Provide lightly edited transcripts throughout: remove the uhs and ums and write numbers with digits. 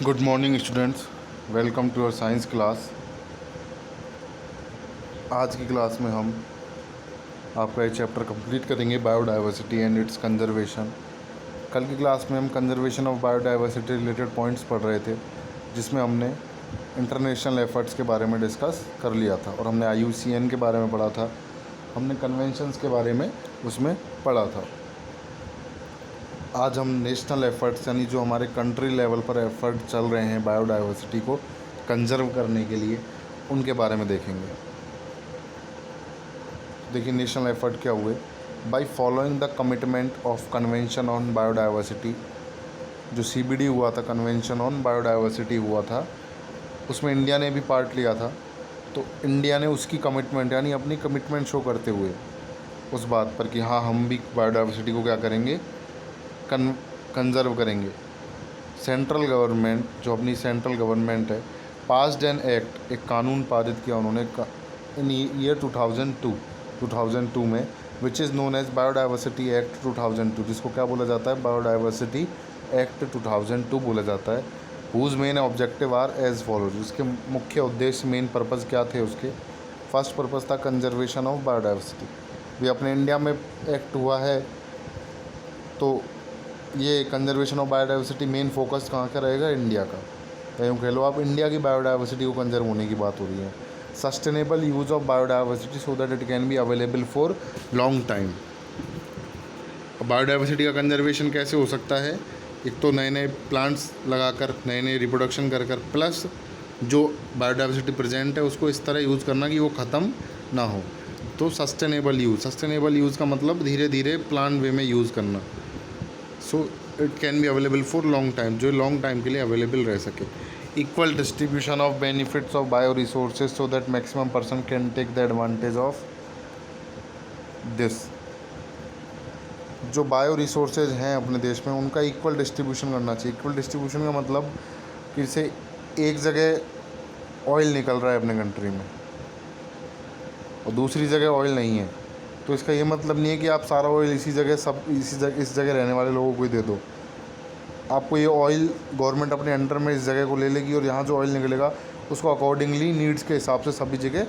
Good morning students, welcome to your science class. आज की class में हम आपका ये चैप्टर कंप्लीट करेंगे, बायोडाइवर्सिटी एंड इट्स कंजर्वेशन। कल की क्लास में हम conservation of biodiversity related points पढ़ रहे थे, जिसमें हमने इंटरनेशनल एफर्ट्स के बारे में डिस्कस कर लिया था और हमने IUCN के बारे में पढ़ा था, हमने कन्वेंशंस के बारे में उसमें पढ़ा था। आज हम नेशनल एफ़र्ट्स यानी जो हमारे कंट्री लेवल पर एफ़र्ट चल रहे हैं बायोडाइवर्सिटी को कंजर्व करने के लिए, उनके बारे में देखेंगे। देखिए नेशनल एफ़र्ट क्या हुए। By following the commitment of convention on biodiversity, जो CBD हुआ था, कन्वेंशन ऑन बायोडाइवर्सिटी हुआ था, उसमें इंडिया ने भी पार्ट लिया था। तो इंडिया ने उसकी कमिटमेंट यानी अपनी कमिटमेंट शो करते हुए उस बात पर कि हाँ हम भी बायोडाइवर्सिटी को क्या करेंगे, कंजर्व करेंगे। सेंट्रल गवर्नमेंट, जो अपनी सेंट्रल गवर्नमेंट है, पास्ड एन एक्ट, एक कानून पारित किया उन्होंने इन ईयर 2002 में, which is known as biodiversity act 2002, जिसको क्या बोला जाता है, बायोडाइवर्सिटी एक्ट 2002 बोला जाता है। Whose main objective are as follows, उसके मुख्य उद्देश्य, मेन पर्पज़ क्या थे उसके। फर्स्ट पर्पज़ था कंजर्वेशन ऑफ बायोडाइवर्सिटी। भी अपने इंडिया में एक्ट हुआ है, तो ये conservation of biodiversity main focus कहाँ का रहेगा, इंडिया का। यूँ कह लो आप, इंडिया की बायोडाइवर्सिटी को कंजर्व होने की बात हो रही है। Sustainable use of biodiversity so that it can be available for long time. Biodiversity का कंजर्वेशन कैसे हो सकता है, एक तो नए नए प्लांट्स लगाकर, नए नए रिप्रोडक्शन कर कर, प्लस जो बायोडाइवर्सिटी प्रेजेंट है उसको इस तरह यूज़ करना कि वो ख़त्म ना हो। तो सस्टेनेबल यूज़ का मतलब धीरे धीरे प्लान वे में यूज़ करना। So it can be available for long time, जो लॉन्ग टाइम के लिए अवेलेबल रह सके। Equal distribution of benefits of bio resources so that maximum person can take the advantage of this. जो बायो रिसोर्सेज हैं अपने देश में, उनका इक्वल डिस्ट्रीब्यूशन करना चाहिए। इक्वल डिस्ट्रीब्यूशन का मतलब कि से एक जगह ऑयल निकल रहा है अपने कंट्री में और दूसरी जगह ऑयल नहीं है, तो इसका ये मतलब नहीं है कि आप सारा ऑयल इस जगह रहने वाले लोगों को ही दे दो। आपको ये ऑयल गवर्नमेंट अपने अंडर में इस जगह को ले लेगी और यहाँ जो ऑयल निकलेगा उसको अकॉर्डिंगली नीड्स के हिसाब से सभी जगह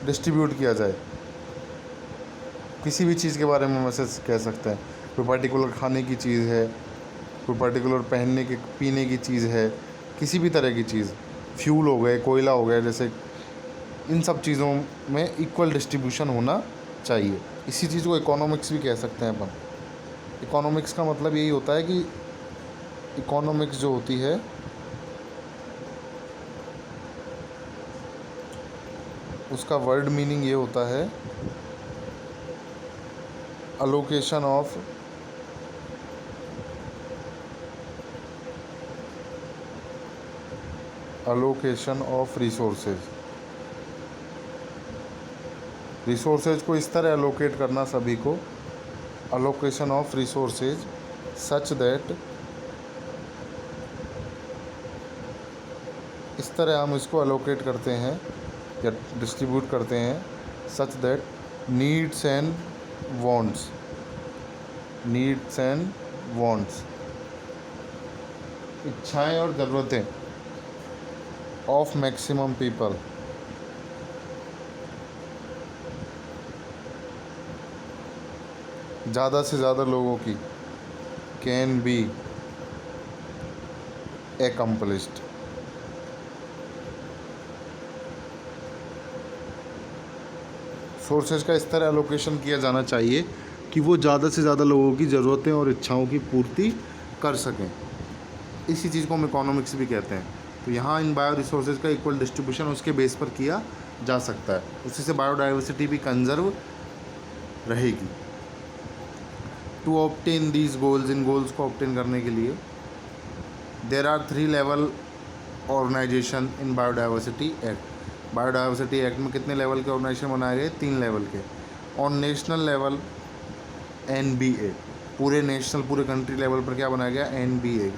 डिस्ट्रीब्यूट किया जाए। किसी भी चीज़ के बारे में मैसेज कह सकते हैं, कोई पर्टिकुलर खाने की चीज़ है, कोई पर्टिकुलर पहनने की पीने की चीज़ है, किसी भी तरह की चीज़, फ्यूल हो गए, कोयला हो गया, जैसे इन सब चीज़ों में इक्वल डिस्ट्रीब्यूशन होना चाहिए। इसी चीज़ को इकोनॉमिक्स भी कह सकते हैं अपन। इकोनॉमिक्स का मतलब यही होता है कि इकोनॉमिक्स जो होती है उसका वर्ड मीनिंग ये होता है अलोकेशन ऑफ रिसोर्सेज को इस तरह अलोकेट करना सभी को, allocation of resources such that, इस तरह हम इसको अलोकेट करते हैं या डिस्ट्रीब्यूट करते हैं, such that needs and wants, इच्छाएं और ज़रूरतें ऑफ मैक्सिमम पीपल, ज़्यादा से ज़्यादा लोगों की, कैन बी एकम्पलिश्ड। सोर्सेज का इस तरह एलोकेशन किया जाना चाहिए कि वो ज़्यादा से ज़्यादा लोगों की ज़रूरतें और इच्छाओं की पूर्ति कर सकें। इसी चीज़ को हम इकोनॉमिक्स भी कहते हैं। तो यहाँ इन बायो रिसोर्सेज का इक्वल डिस्ट्रीब्यूशन उसके बेस पर किया जा सकता है, उसी से बायोडाइवर्सिटी भी कंजर्व रहेगी। टू ऑब्टेन दीज गोल्स, इन गोल्स को ऑब्टेन करने के लिए, there are 3 level organisation in biodiversity act. Biodiversity act में कितने लेवल के ऑर्गेनाइजेशन बनाए गए, 3 लेवल के। ऑन नेशनल लेवल NBA, पूरे कंट्री लेवल पर क्या बनाया गया, NBA,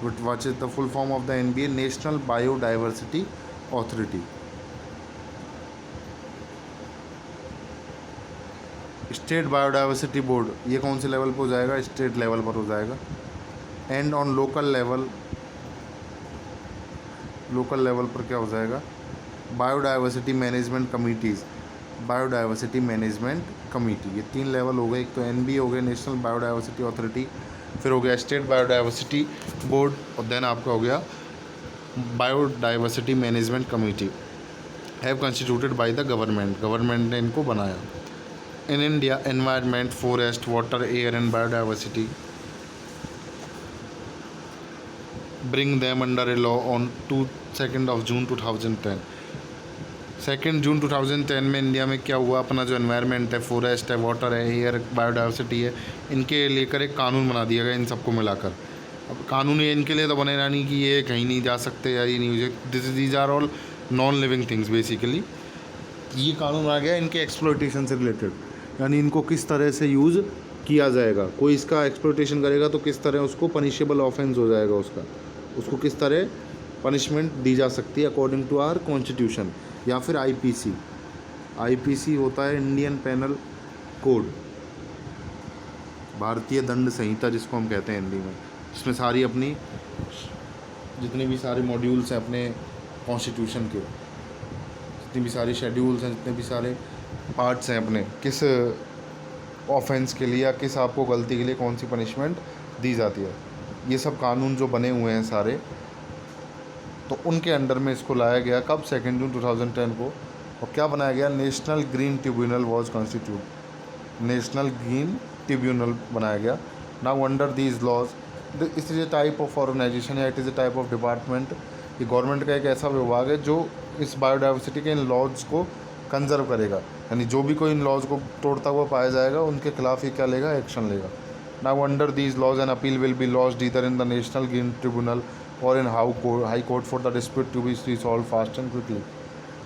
which is the full form of the NBA, national biodiversity authority. State biodiversity board, ये कौन से लेवल पर हो जाएगा, स्टेट लेवल पर हो जाएगा। And on local level local level पर क्या हो जाएगा, biodiversity management committees, biodiversity management committee, ये 3 लेवल हो गए। एक तो एनबी हो गया, नेशनल बायोडाइवर्सिटी अथॉरिटी, फिर हो गया स्टेट बायोडाइवर्सिटी बोर्ड, और देन आपका हो गया biodiversity management committee, have constituted by the government ने इनको बनाया। इन India environment, forest, water, air and biodiversity bring them under a law on 2 June 2010। 2 June 2010 में इंडिया में क्या हुआ, अपना जो एनवायरनमेंट है, फॉरेस्ट है, वाटर है, एयर, बायोडाइवर्सिटी है, इनके लेकर एक कानून बना दिया गया इन सबको मिलाकर। अब कानून ये इनके लिए तो बनेगा नहीं कि ये कहीं नहीं जा सकते या ये नहीं, these are all non living things basically. ये कानून आ गया इनके एक्सप्लॉयटेशन से रिलेटेड, यानी इनको किस तरह से यूज़ किया जाएगा, कोई इसका एक्सप्लॉयटेशन करेगा तो किस तरह उसको पनिशेबल ऑफेंस हो जाएगा, उसको किस तरह पनिशमेंट दी जा सकती है अकॉर्डिंग टू आवर कॉन्स्टिट्यूशन, या फिर आईपीसी होता है इंडियन पेनल कोड, भारतीय दंड संहिता जिसको हम कहते हैं हिंदी में, जिसमें सारी अपनी जितने भी सारे मॉड्यूल्स हैं अपने कॉन्स्टिट्यूशन के, जितनी भी सारी शेड्यूल्स हैं, जितने भी सारे पार्ट्स हैं अपने, किस ऑफेंस के लिए या किस आपको गलती के लिए कौन सी पनिशमेंट दी जाती है, ये सब कानून जो बने हुए हैं सारे, तो उनके अंडर में इसको लाया गया। कब? 2 जून 2010 को। और क्या बनाया गया, National green Tribunal was constitute, National green Tribunal बनाया गया। Now under these laws, it is a type of organisation या it is a type of department, ये गवर्नमेंट का एक ऐसा विभाग है जो इस बायोडाइवर्सिटी के इन लॉज को कंजर्व करेगा, यानी जो भी कोई इन लॉज को तोड़ता हुआ पाया जाएगा उनके खिलाफ ये क्या लेगा, एक्शन लेगा। Now under these laws an appeal will be launched either in the national green tribunal और in high court for the dispute to be resolve fast and quickly.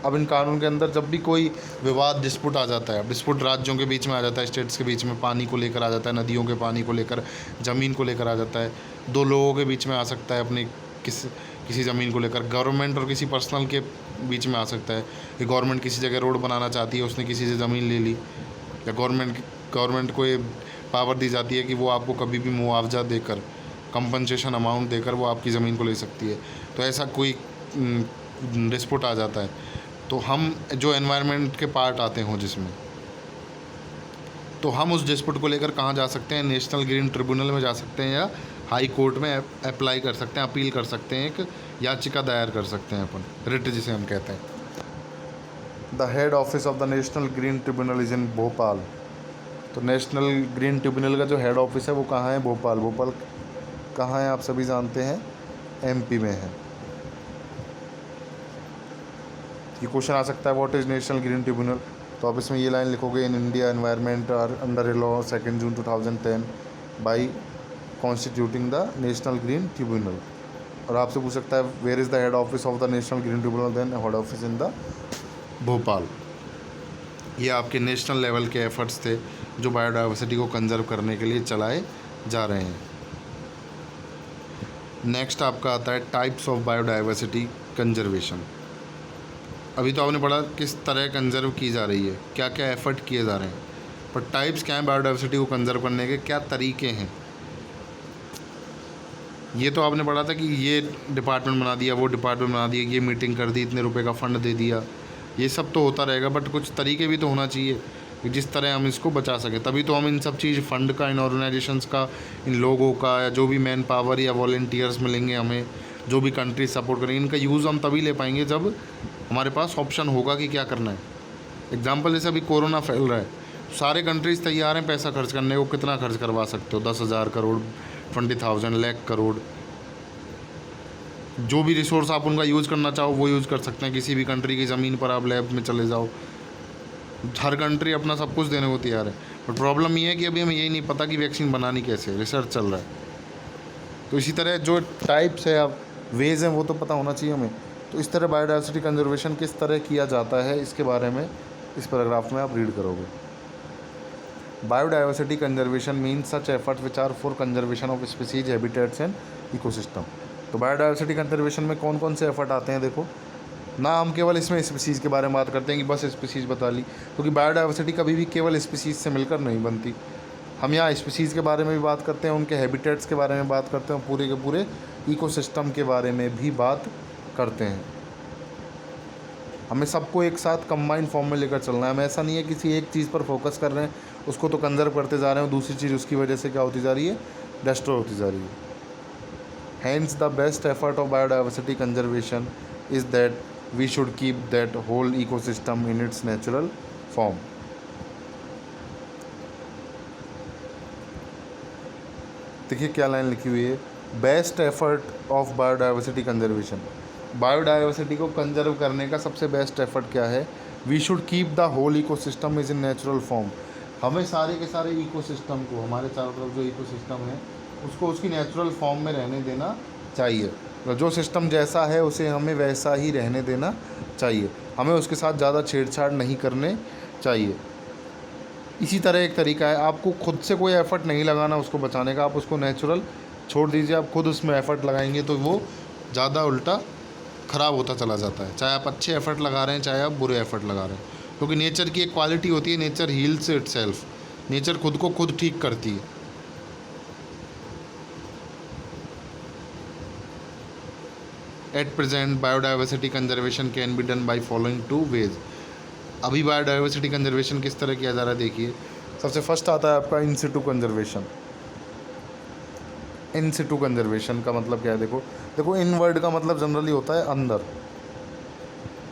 अब इन कानून के अंदर जब भी कोई विवाद डिस्प्यूट आ जाता है, डिस्प्यूट राज्यों के बीच में आ जाता है, स्टेट्स के बीच में पानी को लेकर आ जाता है, नदियों के पानी को लेकर, ज़मीन को लेकर आ जाता है, दो लोगों के बीच में आ सकता है अपनी किसी ज़मीन को लेकर, गवर्नमेंट और किसी पर्सनल के बीच में आ सकता है कि गवर्नमेंट किसी जगह रोड बनाना चाहती है, उसने किसी से ज़मीन ले ली, या गवर्नमेंट को ये पावर दी जाती है कि वो आपको कभी भी मुआवजा देकर, कंपनसेशन अमाउंट देकर वो आपकी ज़मीन को ले सकती है। तो ऐसा कोई डिस्प्यूट आ जाता है तो हम जो एनवायरनमेंट के पार्ट आते हों जिसमें, तो हम उस डिस्प्यूट को लेकर कहाँ जा सकते हैं, नेशनल ग्रीन ट्रिब्यूनल में जा सकते हैं, या हाई कोर्ट में अप्लाई कर सकते हैं, अपील कर सकते हैं, एक याचिका दायर कर सकते हैं अपन, रिट जिसे हम कहते हैं। The head office of the national green tribunal is in Bhopal. तो नेशनल ग्रीन ट्रिब्यूनल का जो हेड ऑफिस है वो कहाँ है, भोपाल। भोपाल कहाँ है आप सभी जानते हैं, एमपी में है। ये क्वेश्चन आ सकता है what is national green tribunal, तो आप इसमें ये लाइन लिखोगे, in India environment are under a law 2 June 2010 by constituting the national green tribunal. और आपसे पूछ सकता है where is the head office of the national green tribunal, then head office in the Bhopal. ये आपके नेशनल लेवल के efforts थे जो बायोडाइवर्सिटी को कंजर्व करने के लिए चलाए जा रहे हैं। नेक्स्ट आपका आता है टाइप्स ऑफ बायोडाइवर्सिटी कंजर्वेशन। अभी तो आपने पढ़ा किस तरह कंजर्व की जा रही है, क्या क्या एफर्ट किए जा रहे हैं, पर टाइप्स क्या हैं बायोडाइवर्सिटी को कंजर्व करने के, क्या तरीके हैं। ये तो आपने पढ़ा था कि ये डिपार्टमेंट बना दिया, वो डिपार्टमेंट बना दिया, ये मीटिंग कर दी, इतने रुपए का फ़ंड दे दिया, ये सब तो होता रहेगा, बट कुछ तरीके भी तो होना चाहिए कि जिस तरह हम इसको बचा सकें। तभी तो हम इन सब चीज़, फंड का, इन ऑर्गेनाइजेशंस का, इन लोगों का, या जो भी मैन पावर या वॉलंटियर्स मिलेंगे हमें, जो भी कंट्री सपोर्ट करेंगे, इनका यूज़ हम तभी ले पाएंगे जब हमारे पास ऑप्शन होगा कि क्या करना है। एग्जाम्पल जैसे अभी कोरोना फैल रहा है, सारे कंट्रीज़ तैयार हैं पैसा खर्च करने को, कितना खर्च करवा सकते हो, 10,000 करोड़, 20,000 लाख करोड़, जो भी रिसोर्स आप उनका यूज़ करना चाहो वो यूज़ कर सकते हैं। किसी भी कंट्री की ज़मीन पर आप लैब में चले जाओ, हर कंट्री अपना सब कुछ देने को तैयार है। बट प्रॉब्लम ये है कि अभी हमें यही नहीं पता कि वैक्सीन बनानी कैसे, रिसर्च चल रहा है। तो इसी तरह जो टाइप्स है, अब वेज हैं, वो तो पता होना चाहिए हमें। तो इस तरह बायोडाइवर्सिटी कंजर्वेशन किस तरह किया जाता है, इसके बारे में इस पैराग्राफ में आप रीड करोगे। Biodiversity conservation means such effort which are for conservation of species, habitats and ecosystem. तो बायोडाइवर्सिटी कंजर्वेशन में कौन कौन से एफर्ट आते हैं, देखो ना, हम केवल इसमें स्पीसीज़ के बारे में बात करते हैं कि बस स्पीसीज़ बता ली, क्योंकि बायोडाइवर्सिटी कभी भी केवल स्पीसीज़ से मिलकर नहीं बनती। हम यहाँ स्पीसीज़ के बारे में भी बात करते हैं, उनके हैबिटेट्स के बारे में बात करते हैं, पूरे के पूरे इकोसिस्टम के बारे में भी बात करते हैं। हमें सबको एक साथ कंबाइंड फॉर्म में लेकर चलना है। हमें ऐसा नहीं है किसी एक चीज़ पर फोकस कर रहे हैं, उसको तो कंजर्व करते जा रहे हैं, दूसरी चीज़ उसकी वजह से क्या होती जा रही है, डिस्ट्रॉय होती जा रही है। Hence the best effort of biodiversity conservation is that we should keep that whole ecosystem in its natural form. देखिए क्या लाइन लिखी हुई है, best effort of biodiversity conservation. Biodiversity को कंजर्व करने का सबसे बेस्ट एफर्ट क्या है, we should keep the whole ecosystem is in natural form. हमें सारे के सारे इकोसिस्टम को, हमारे चारों तरफ जो इकोसिस्टम है उसको उसकी नेचुरल फॉर्म में रहने देना चाहिए। तो जो सिस्टम जैसा है उसे हमें वैसा ही रहने देना चाहिए, हमें उसके साथ ज़्यादा छेड़छाड़ नहीं करने चाहिए। इसी तरह एक तरीका है, आपको खुद से कोई एफ़र्ट नहीं लगाना उसको बचाने का, आप उसको नेचुरल छोड़ दीजिए। आप खुद उसमें एफ़र्ट लगाएंगे तो वो ज़्यादा उल्टा ख़राब होता चला जाता है, चाहे आप अच्छे एफ़र्ट लगा रहे हैं चाहे आप बुरे एफ़र्ट लगा रहे हैं। क्योंकि नेचर की एक क्वालिटी होती है, नेचर हील्स इटसेल्फ, नेचर खुद को खुद ठीक करती है। At present biodiversity conservation can be done by following 2 ways. अभी बायोडाइवर्सिटी कंजर्वेशन किस तरह किया जा रहा है, देखिए। सबसे फर्स्ट आता है आपका इन सिटू कंजर्वेशन। इन सिटू कंजर्वेशन का मतलब क्या है, देखो इन वर्ड का मतलब जनरली होता है अंदर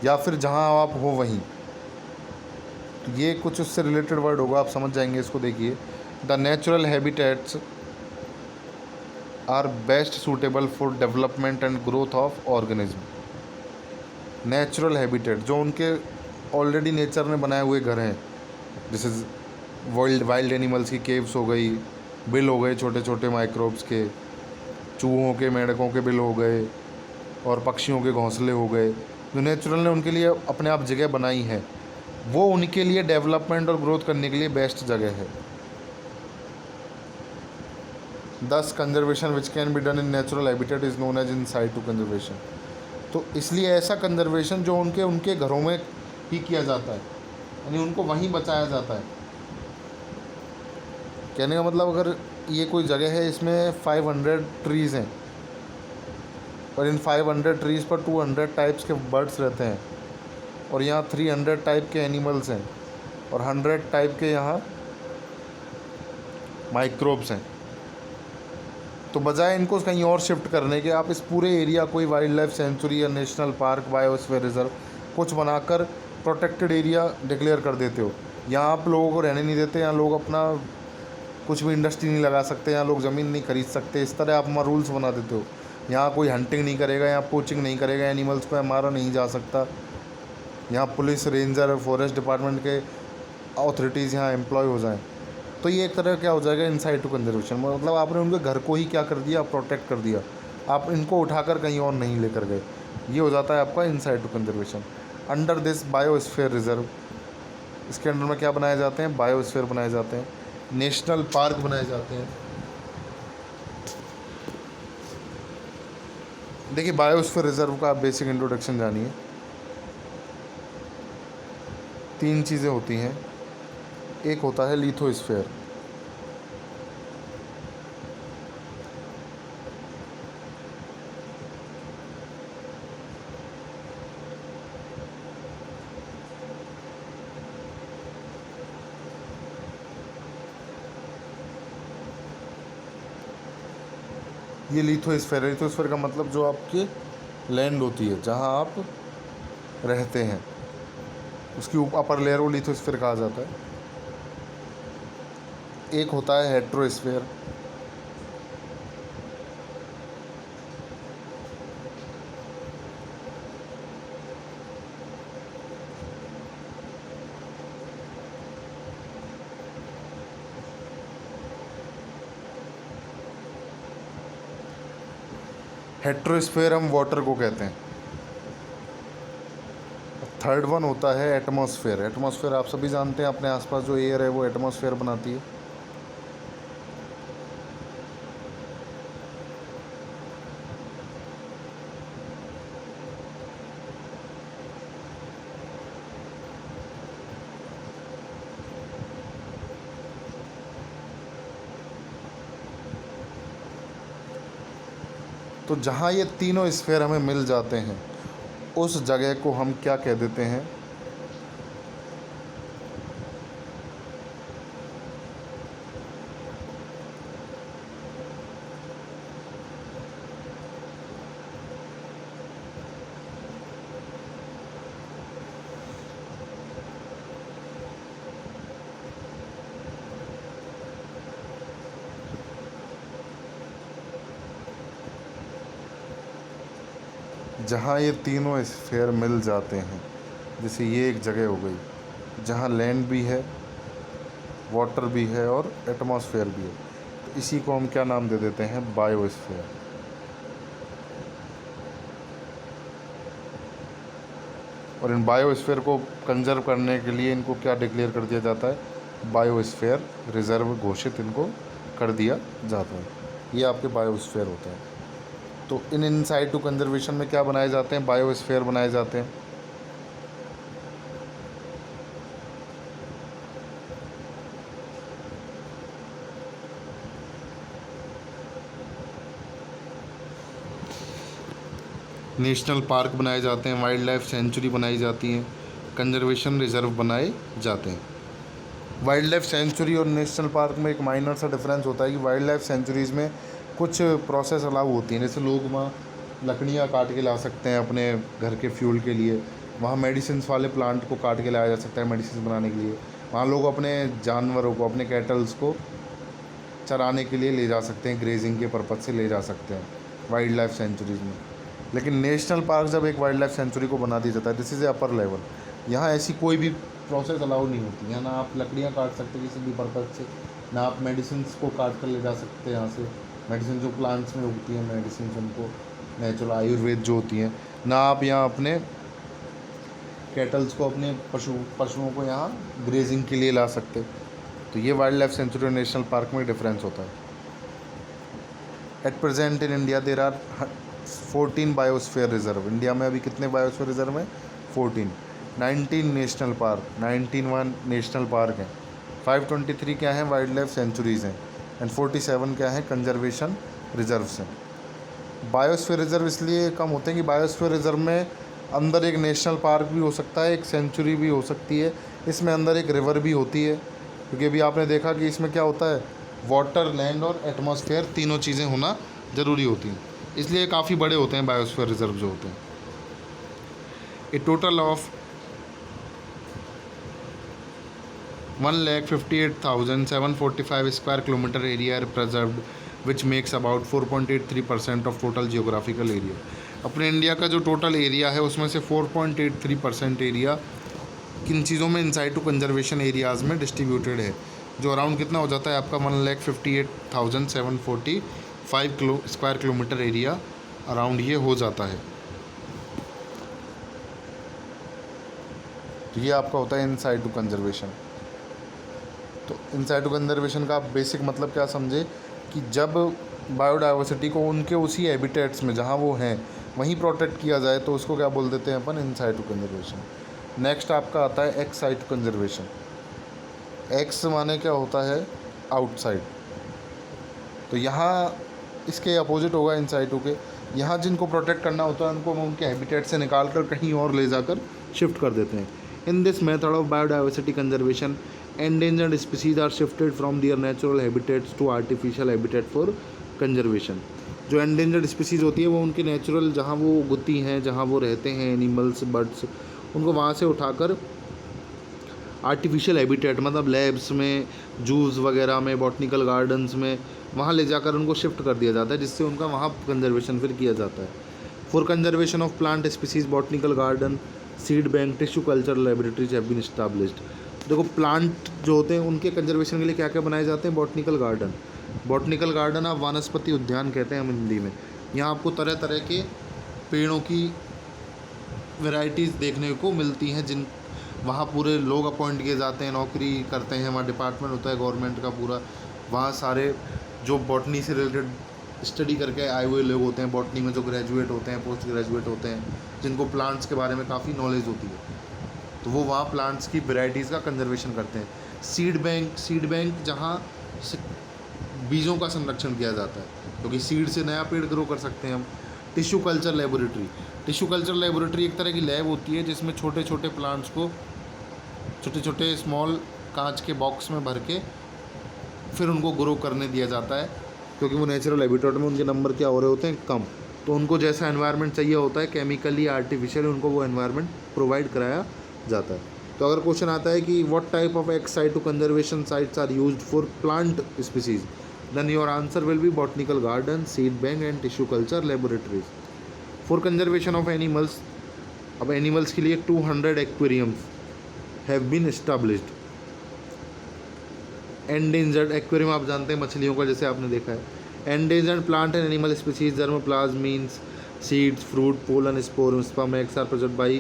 या फिर जहाँ आप हो वहीं। तो ये कुछ उससे रिलेटेड वर्ड होगा, आप समझ जाएंगे इसको। देखिए, the natural habitats are best suitable for development and growth of organism. Natural habitat जो उनके ऑलरेडी नेचर ने बनाए हुए घर हैं, जैसे वाइल्ड एनिमल्स की केव्स हो गई, बिल हो गए छोटे छोटे माइक्रोब्स के, चूहों के, मेंढकों के बिल हो गए, और पक्षियों के घोंसले हो गए, जो नेचुरल ने उनके लिए अपने आप जगह बनाई है, वो उनके लिए डेवलपमेंट और ग्रोथ करने के लिए बेस्ट जगह है। This conservation which can be done in natural habitat is known as in situ conservation. तो इसलिए ऐसा कंजर्वेशन जो उनके घरों में ही किया जाता है, यानी उनको वहीं बचाया जाता है। कहने का मतलब, अगर ये कोई जगह है इसमें 500 ट्रीज़ हैं और इन 500 ट्रीज़ पर 200 टाइप्स के बर्ड्स रहते हैं, और यहाँ 300 टाइप के एनिमल्स हैं, और 100 टाइप के यहाँ माइक्रोब्स हैं, तो बजाय इनको कहीं और शिफ्ट करने के, आप इस पूरे एरिया कोई वाइल्ड लाइफ सेंचुरी या नेशनल पार्क, बायोस्फीयर रिजर्व कुछ बनाकर प्रोटेक्टेड एरिया डिक्लेयर कर देते हो। यहाँ आप लोगों को रहने नहीं देते, यहाँ लोग अपना कुछ भी इंडस्ट्री नहीं लगा सकते, यहाँ लोग ज़मीन नहीं खरीद सकते, इस तरह आप रूल्स बना देते हो। यहाँ कोई हंटिंग नहीं करेगा, यहाँ पोचिंग नहीं करेगा, एनिमल्स को मारा नहीं जा सकता, यहाँ पुलिस, रेंजर, फॉरेस्ट डिपार्टमेंट के अथॉरिटीज़ यहाँ एम्प्लॉय हो जाएँ। तो ये एक तरह क्या हो जाएगा, इन साइटू कंजर्वेशन। मतलब आपने उनके घर को ही क्या कर दिया, प्रोटेक्ट कर दिया, आप इनको उठाकर कहीं और नहीं लेकर गए। ये हो जाता है आपका in situ conservation. Under this biosphere reserve, इसके अंडर में क्या बनाए जाते हैं, बायोस्फीयर बनाए जाते हैं, नेशनल पार्क बनाए जाते हैं। देखिए, बायोस्फीयर रिजर्व का आप बेसिक इंट्रोडक्शन जानिए। 3 चीज़ें होती हैं। एक होता है लिथोस्फीयर, ये लिथोस्फीयर है। लिथोस्फीयर का मतलब जो आपकी लैंड होती है, जहाँ आप रहते हैं, उसकी अपर लेयर को लिथोस्फीयर कहा जाता है। एक होता है हेट्रोस्फीयर, हेट्रोस्फीयर हम वाटर को कहते हैं। थर्ड वन होता है एटमॉस्फेयर। एटमॉस्फेयर आप सभी जानते हैं, अपने आसपास जो एयर है वो एटमॉस्फेयर बनाती है। तो जहाँ ये तीनों स्फीयर हमें मिल जाते हैं उस जगह को हम क्या कह देते हैं? जहाँ ये तीनों स्फीयर मिल जाते हैं, जैसे ये एक जगह हो गई जहाँ लैंड भी है, वाटर भी है और एटमॉस्फेयर भी है, तो इसी को हम क्या नाम दे देते हैं? बायोस्फीयर। और इन बायोस्फीयर को कंजर्व करने के लिए इनको क्या डिक्लेयर कर दिया जाता है? बायोस्फीयर रिजर्व घोषित इनको कर दिया जाता है। ये आपके बायोस्फीयर होते हैं। तो इन साइटू कंजर्वेशन में क्या बनाए जाते हैं? बायोस्फीयर बनाए जाते हैं। नेशनल पार्क बनाए जाते हैं, वाइल्ड लाइफ सेंचुरी बनाई जाती हैं, कंजर्वेशन रिजर्व बनाए जाते हैं। वाइल्ड लाइफ सेंचुरी और नेशनल पार्क में एक माइनर सा डिफरेंस होता है कि वाइल्ड लाइफ सेंचुरीज़ में कुछ प्रोसेस अलाउ होती हैं, जैसे लोग वहाँ लकड़ियाँ काट के ला सकते हैं अपने घर के फ्यूल के लिए, वहाँ मेडिसिन वाले प्लांट को काट के लाया जा सकता है मेडिसिन बनाने के लिए, वहाँ लोग अपने जानवरों को, अपने कैटल्स को चराने के लिए ले जा सकते हैं, ग्रेजिंग के पर्पज़ से ले जा सकते हैं वाइल्ड लाइफ सेंचुरीज़ में। लेकिन नेशनल पार्क जब एक वाइल्ड लाइफ सेंचुरी को बना दिया जाता है, this is a upper level, यहाँ ऐसी कोई भी प्रोसेस अलाउ नहीं होती। यहाँ ना आप लकड़ियाँ काट सकते किसी भी पर्पज़ से, ना आप मेडिसिन को काट कर ले जा सकते यहाँ से, मेडिसिन जो प्लांट्स में उगती हैं, मेडिसिन उनको नेचुरल आयुर्वेद जो होती हैं, ना आप यहाँ अपने कैटल्स को, अपने पशुओं को यहाँ ग्रेजिंग के लिए ला सकते। तो ये वाइल्ड लाइफ सेंचुरी और नेशनल पार्क में डिफरेंस होता है। At present in India there are 14 biosphere reserve. India में अभी कितने बायोस्फीयर रिजर्व हैं? 14। 19 नेशनल पार्क, 91 नेशनल पार्क हैं, 523 क्या हैं? वाइल्ड लाइफ सेंचुरीज़ हैं, एंड 47 क्या हैं? कंजर्वेशन रिजर्व्स हैं। बायोस्फीयर रिजर्व इसलिए कम होते हैं कि बायोस्फीयर रिजर्व में अंदर एक नेशनल पार्क भी हो सकता है, एक सेंचुरी भी हो सकती है, इसमें अंदर एक रिवर भी होती है, क्योंकि अभी आपने देखा कि इसमें क्या होता है, वाटर, लैंड और एटमॉस्फेयर तीनों चीज़ें होना ज़रूरी होती हैं, इसलिए काफ़ी बड़े होते हैं बायोस्फीयर रिजर्व जो होते हैं। A total of 1,58,745 square kilometre area are preserved, which makes about 4.83% of total geographical area. अपने इंडिया का जो टोटल एरिया है उसमें से 4.83% एरिया किन चीज़ों में? इनसाइटू कंजर्वेशन एरियाज़ में डिस्ट्रीब्यूटेड है, जो अराउंड कितना हो जाता है आपका? 1,58,745 स्क्वायर किलोमीटर एरिया अराउंड ये हो जाता है। तो ये आपका होता है इनसाइटू कंजर्वेशन। तो इनसाइटू कंजर्वेशन का आप बेसिक मतलब क्या समझे कि जब बायोडाइवर्सिटी को उनके उसी हैबिटेट्स में जहाँ वो हैं वहीं प्रोटेक्ट किया जाए तो उसको क्या बोल देते हैं अपन? In situ conservation. नेक्स्ट आपका आता है एक्स साइटू कंजर्वेशन। एक्स माने क्या होता है? आउटसाइड। तो यहाँ इसके अपोजिट होगा इनसाइटू के। यहाँ जिनको प्रोटेक्ट करना होता है उनको हम उनके हैबिटेट से निकाल कर कहीं और ले जाकर शिफ्ट कर देते हैं। In this method of biodiversity conservation, endangered species are shifted from their natural habitats to artificial habitat for conservation। जो endangered species होती है वो उनके नेचुरल जहाँ वो उगती हैं, जहाँ वो रहते हैं, एनिमल्स, बर्ड्स, उनको वहाँ से उठाकर आर्टिफिशियल हैबिटेट मतलब लैब्स में, जूस वगैरह में, बॉटनिकल गार्डन्स में, वहाँ ले जाकर उनको शिफ्ट कर दिया जाता है, जिससे उनका वहाँ कंजर्वेशन फिर किया जाता है। For conservation of plant species, botanical garden, seed bank, tissue culture laboratories have been established. देखो प्लांट जो होते हैं उनके कंजर्वेशन के लिए क्या क्या बनाए जाते हैं? Botanical garden. बॉटनिकल गार्डन आप वनस्पति उद्यान कहते हैं हम हिंदी में। यहाँ आपको तरह तरह के पेड़ों की वैरायटीज़ देखने को मिलती हैं, जिन वहाँ पूरे लोग अपॉइंट किए जाते हैं, नौकरी करते हैं, वहाँ डिपार्टमेंट होता है गवर्नमेंट का पूरा, वहाँ सारे जो बॉटनी से रिलेटेड स्टडी करके आए हुए लोग होते हैं, बॉटनी में जो ग्रेजुएट होते हैं, पोस्ट ग्रेजुएट होते हैं, जिनको प्लांट्स के बारे में काफ़ी नॉलेज होती है, तो वो वहाँ प्लांट्स की वैरायटीज़ का कंजर्वेशन करते हैं। सीड बैंक जहाँ बीजों का संरक्षण किया जाता है, क्योंकि सीड से नया पेड़ ग्रो कर सकते हैं हम। Tissue culture laboratory. Tissue culture laboratory एक तरह की लैब होती है जिसमें छोटे छोटे प्लांट्स को छोटे छोटे स्मॉल कांच के बॉक्स में भर के फिर उनको ग्रो करने दिया जाता है, क्योंकि वो नेचुरल हैबिटेट में उनके नंबर क्या हो रहे होते हैं, कम। तो उनको जैसा एनवायरनमेंट चाहिए होता है केमिकली आर्टिफिशियली उनको वो एनवायरनमेंट प्रोवाइड कराया जाता है। तो अगर क्वेश्चन आता है कि what type of ex situ conservation sites are used for plant species, then your answer will be botanical garden, seed bank and tissue culture laboratories. For conservation of animals, अब animals के लिए 200 aquariums have been established. Endangered aquarium आप जानते हैं मछलियों का, जैसे आपने देखा है। Endangered plant and animal species germplasm means seeds, fruit, pollen, spore, sperm, eggs are preserved by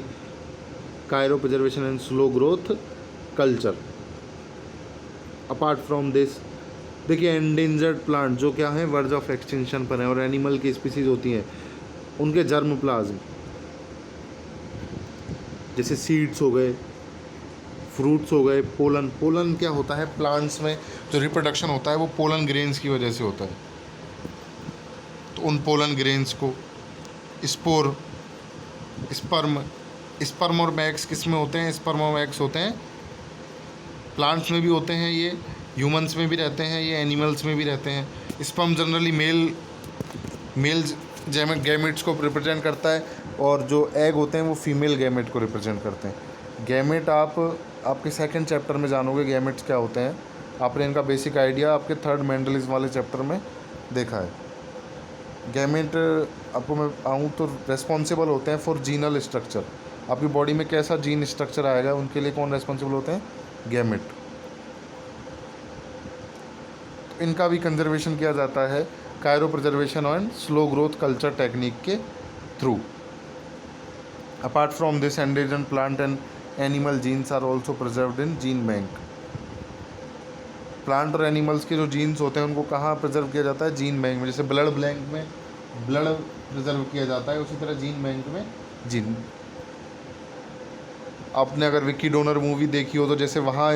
Cairo preservation and slow growth culture. Apart from this, देखिए एंडेंजर्ड प्लांट जो क्या है वर्ज ऑफ एक्सटिंक्शन पर है, और एनिमल की species होती हैं उनके जर्मोप्लाज्म जैसे सीड्स हो गए, फ्रूट्स हो गए, पोलन। पोलन क्या होता है, प्लांट्स में जो रिप्रोडक्शन होता है वो पोलन ग्रेन्स की वजह से होता है। तो उन पोलन ग्रेन्स को स्पोर, स्पर्म, स्पर्म और एग्स किस में होते हैं, स्पर्म और एग्स होते हैं प्लांट्स में भी होते हैं, ये ह्यूमंस में भी रहते हैं, ये एनिमल्स में भी रहते हैं। स्पर्म जनरली मेल गैमेट्स को रिप्रेजेंट करता है, और जो एग होते हैं वो फीमेल गैमेट को रिप्रेजेंट करते हैं। गैमेट आपके सेकंड चैप्टर में जानोगे गैमेट्स क्या होते हैं। आपने इनका बेसिक आइडिया आपके थर्ड मेंडलिज्म वाले चैप्टर में देखा है। गैमेट आपको मैं आऊँ तो रेस्पॉन्सिबल होते हैं फॉर जीनल स्ट्रक्चर। आपकी बॉडी में कैसा जीन स्ट्रक्चर आएगा उनके लिए कौन रेस्पॉन्सिबल होते हैं, गैमेट। इनका भी कंजर्वेशन किया जाता है cryo preservation and slow growth culture technique के through. Apart from this, endangered plant and animal genes are also preserved in gene bank. Plant और एनिमल्स के जो जीन्स होते हैं उनको कहाँ प्रिजर्व किया जाता है, जीन बैंक में। जैसे ब्लड बैंक में ब्लड प्रिजर्व किया जाता है, उसी तरह जीन बैंक में जीन। आपने अगर विकी डोनर मूवी देखी हो तो जैसे वहाँ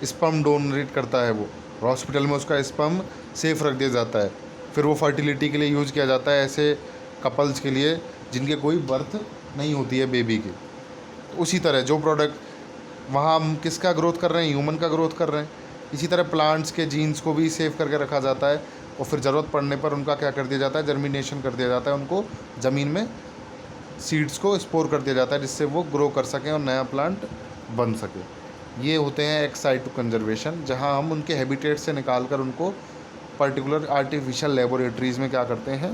स्पर्म डोनरेट करता है वो, हॉस्पिटल में उसका स्पर्म सेफ रख दिया जाता है, फिर वो फर्टिलिटी के लिए यूज़ किया जाता है ऐसे कपल्स के लिए जिनके कोई बर्थ नहीं होती है बेबी की। तो उसी तरह जो प्रोडक्ट वहाँ हम किसका ग्रोथ कर रहे हैं, ह्यूमन का ग्रोथ कर रहे हैं। इसी तरह प्लांट्स के जीन्स को भी सेव करके रखा जाता है, और फिर ज़रूरत पड़ने पर उनका क्या कर दिया जाता है, जर्मिनेशन कर दिया जाता है, उनको ज़मीन में सीड्स को स्पोर कर दिया जाता है जिससे वो ग्रो कर सकें और नया प्लांट बन सके। ये होते हैं एक्स साइटो कंजर्वेशन, जहाँ हम उनके हैबिटेट से निकाल कर उनको पर्टिकुलर आर्टिफिशियल लेबोरेटरीज़ में क्या करते हैं,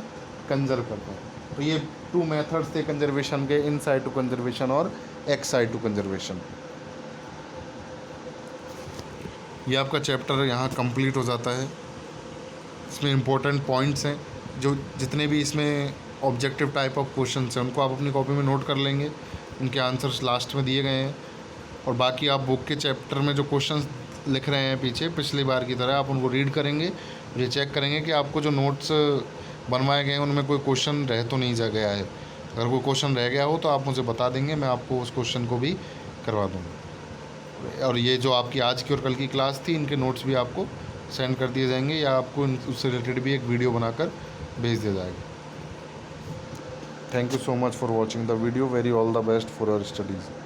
कंजर्व करते हैं। तो ये 2 मेथड्स थे कंजर्वेशन के, इन साइटो कंजर्वेशन और एक्स साइटो कंजर्वेशन। ये आपका चैप्टर यहाँ कंप्लीट हो जाता है। इसमें इम्पोर्टेंट पॉइंट्स हैं, जो जितने भी इसमें ऑब्जेक्टिव टाइप ऑफ क्वेश्चंस हैं उनको आप अपनी कॉपी में नोट कर लेंगे, उनके आंसर्स लास्ट में दिए गए हैं। और बाकी आप बुक के चैप्टर में जो क्वेश्चंस लिख रहे हैं पीछे पिछली बार की तरह आप उनको रीड करेंगे, ये चेक करेंगे कि आपको जो नोट्स बनवाए गए हैं उनमें कोई क्वेश्चन रह तो नहीं जा गया है। अगर कोई क्वेश्चन रह गया हो तो आप मुझे बता देंगे, मैं आपको उस क्वेश्चन को भी करवा दूँगा। और ये जो आपकी आज की और कल की क्लास थी, इनके नोट्स भी आपको सेंड कर दिए जाएंगे, या आपको उससे रिलेटेड भी एक वीडियो बनाकर भेज दिया जाएगा। Thank you so much for watching the video. Very all the best for your studies.